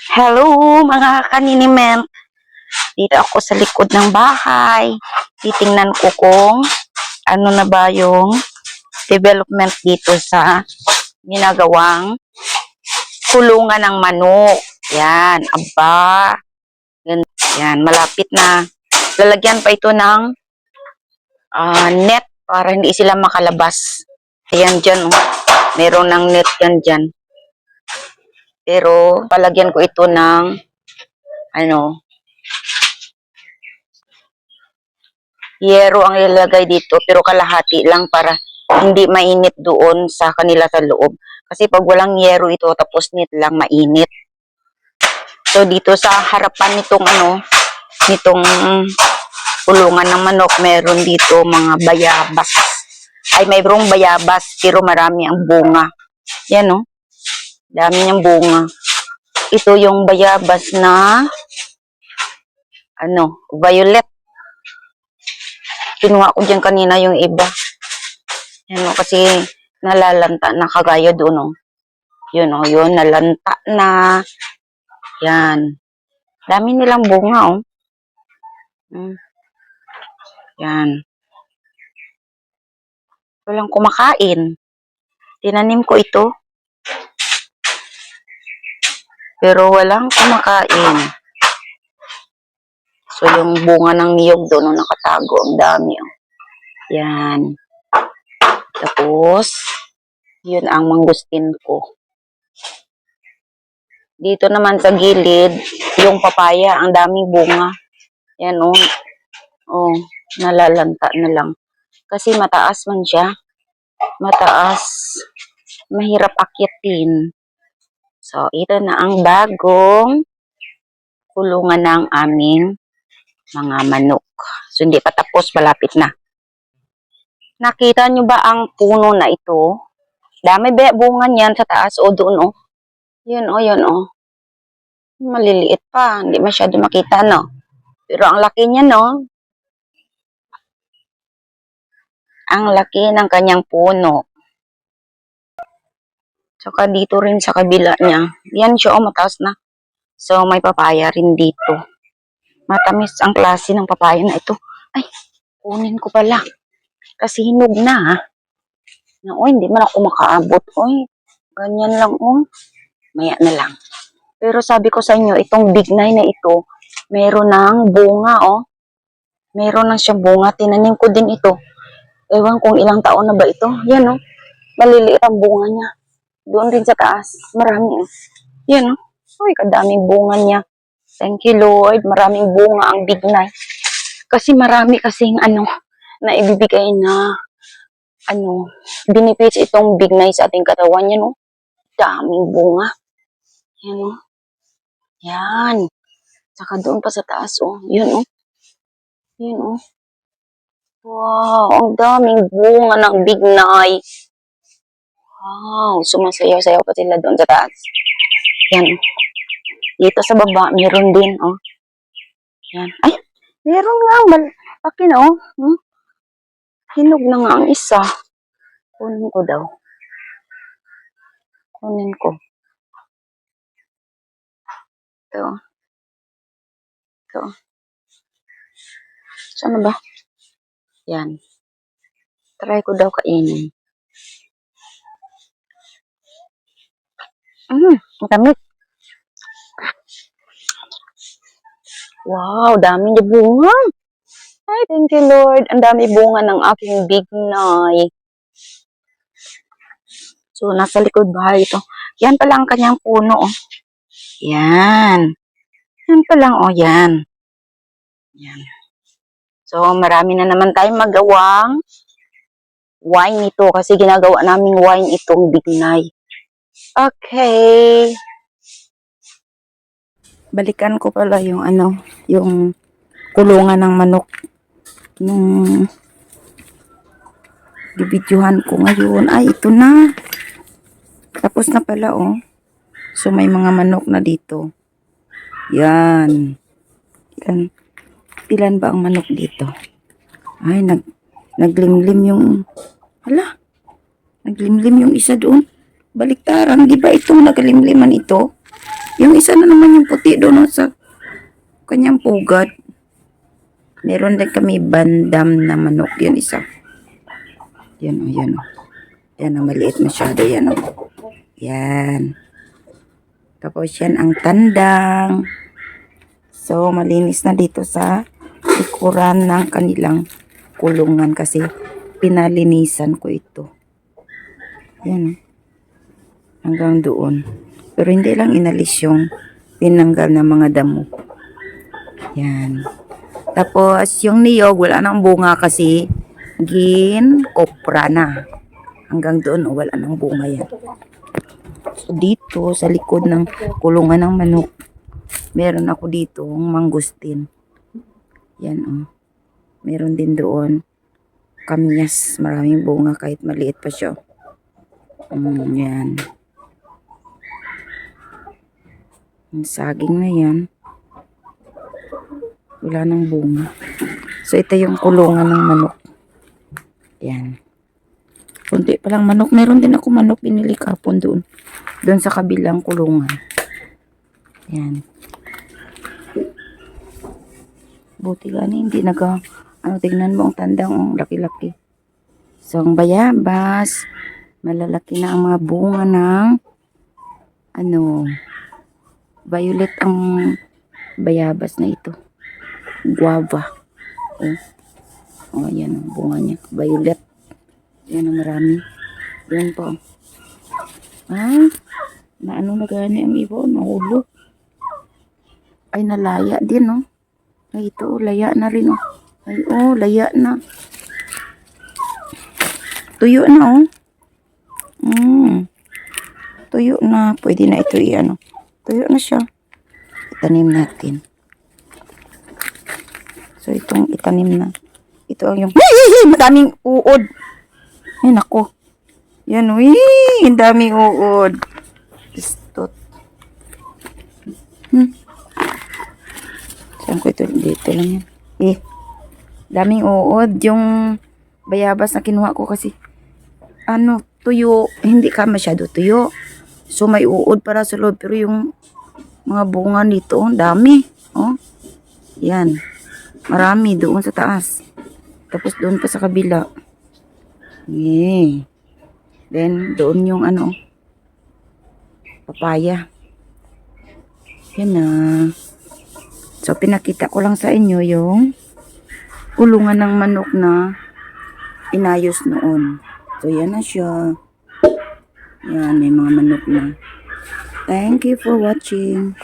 Hello mga kaninimen. Dito ako sa likod ng bahay. Titingnan ko kung ano na ba yung development dito sa ginagawang kulungan ng manok. Yan, aba. Yan, malapit na. Lalagyan pa ito ng net para hindi sila makalabas. Ayan dyan, oh. Meron ng net yan dyan. Pero palagyan ko ito ng yero ang ilalagay dito, pero kalahati lang para hindi mainit doon sa kanila sa loob. Kasi pag walang yero ito, tapos net lang, mainit. So, dito sa harapan nitong kulungan ng manok, meron dito mga bayabas. Ay, mayroong bayabas, pero marami ang bunga. Yan, oh. Dami niyang bunga. Ito yung bayabas na violet. Kinuha ko dyan kanina yung iba. Yan, kasi nalalanta na kagaya doon. Yun, nalanta na. Yan. Dami nilang bunga, oh. Yan. Walang kumakain. Tinanim ko ito. Pero walang kumakain. So, yung bunga ng niyog doon, nakatago. Ang dami, oh. Yan. Tapos, yun ang mangustin ko. Dito naman sa gilid, yung papaya, ang daming bunga. Yan, oh. Oh, nalalanta na lang. Kasi mataas man siya. Mataas. Mahirap akyatin. So, ito na ang bagong kulungan ng aming mga manok. So, hindi pa tapos. Malapit na. Nakita nyo ba ang puno na ito? Dami ba bunga niyan sa taas o doon, oh. Yun, oh. Maliliit pa. Hindi masyado makita, no? Pero ang laki niya, no? Ang laki ng kanyang puno. Saka dito rin sa kabila niya. Yan siya, oh, mataas na. So, may papaya rin dito. Matamis ang klase ng papaya na ito. Ay, kunin ko pala. Kasi hinog na, ha. Hindi man ako makaabot. Ganyan lang, oh. Maya na lang. Pero sabi ko sa inyo, itong bignay na ito, meron ng bunga, oh. Meron na siyang bunga. Tinanim ko din ito. Ewan kung ilang taon na ba ito. Yan, oh. Maliliit ang bunga niya. Doon din sa taas. Marami, oh. Yan, oh. Uy, kadaming bunga niya. Thank you, Lord. Maraming bunga ang bignay. Kasi marami kasing na ibibigay na benefits itong bignay sa ating katawan. Yan, oh. Daming bunga. Yan, oh. Yan. Saka doon pa sa taas, oh. Yan, oh. Yan, oh. Wow, ang daming bunga ng bignay. Wow, sumasayaw-sayaw pa sila doon sa taas. Yan. Dito sa baba, meron din, oh. Yan. Ay, meron nga. Malaki na, oh. Hinog na nga ang isa. Kunin ko daw. Kunin ko. Ito. Ito. Saan ba? Yan. Try ko daw kainin. Matamit. Wow, dami niya bunga. Ay, thank you, Lord. Ang dami bunga ng aking bignay. So, nasa likod bahay ito. Yan pala ang kanyang puno, oh. Yan. Yan pa lang, oh, yan. Yan. So, marami na naman tayong magawang wine ito kasi ginagawa naming wine itong bignay. Okay. Balikan ko pala yung yung kulungan ng manok nung bibidyohan ko ngayon. Ay, ito na. Tapos na pala, oh. So, may mga manok na dito. Yan. Ilan ba ang manok dito? Ay, naglimlim yung naglimlim yung isa doon. Baliktaran, di ba itong naglimliman ito? Yung isa na naman yung puti doon sa kanyang pugad. Meron din kami bandam na manok. Yan isa. Yan o, yan o. Yan o, maliit masyado. Yan o. Yan. Tapos yan ang tandang. So, malinis na dito sa likuran ng kanilang kulungan kasi pinalinisan ko ito. Yan. Hanggang doon. Pero hindi lang inalis yung tinanggal na mga damo. Yan. Tapos, yung niyog, wala nang bunga kasi kopra na. Hanggang doon, wala nang bunga yan. So, dito, sa likod ng kulungan ng manok, meron ako dito mangustin. Yan, oh. Meron din doon kamyas. Maraming bunga kahit maliit pa siya. Yan. Ang saging na yan. Wala nang bunga. So, ito yung kulungan ng manok. Yan. Kunti pa lang manok. Meron din ako manok binili kapon doon. Doon sa kabilang kulungan. Yan. Buti gani, hindi tingnan mo ang tandang, ang laki-laki. So, ang bayabas, malalaki na ang mga bunga ng, violet ang bayabas na ito. Guava. Yan ang bunga niya. Violet. Yan ang marami. Yan po. Na gani ang iba, nahulog. Ay, nalaya din, no? Ay, ito, laya na rin, oh. Ay, laya na. Tuyo na, oh. Tuyo na. Pwede na ito, tuyo na siya. Itanim natin. So, itong itanim na. Ito ang yung, madaming uod. Ay, nako. Yan, ang daming uod. Distot. Saan ko ito? Dito lang yan. Daming uod. Yung bayabas na kinuha ko kasi, tuyo. Hindi ka masyado tuyo. So, may uod para sa loob. Pero yung mga bunga nito, dami. Yan. Marami doon sa taas. Tapos doon pa sa kabila. Then, doon yung papaya. Yan na. So, pinakita ko lang sa inyo yung kulungan ng manok na inayos noon. So, yan na siya. Yan, may mga manok na. Thank you for watching.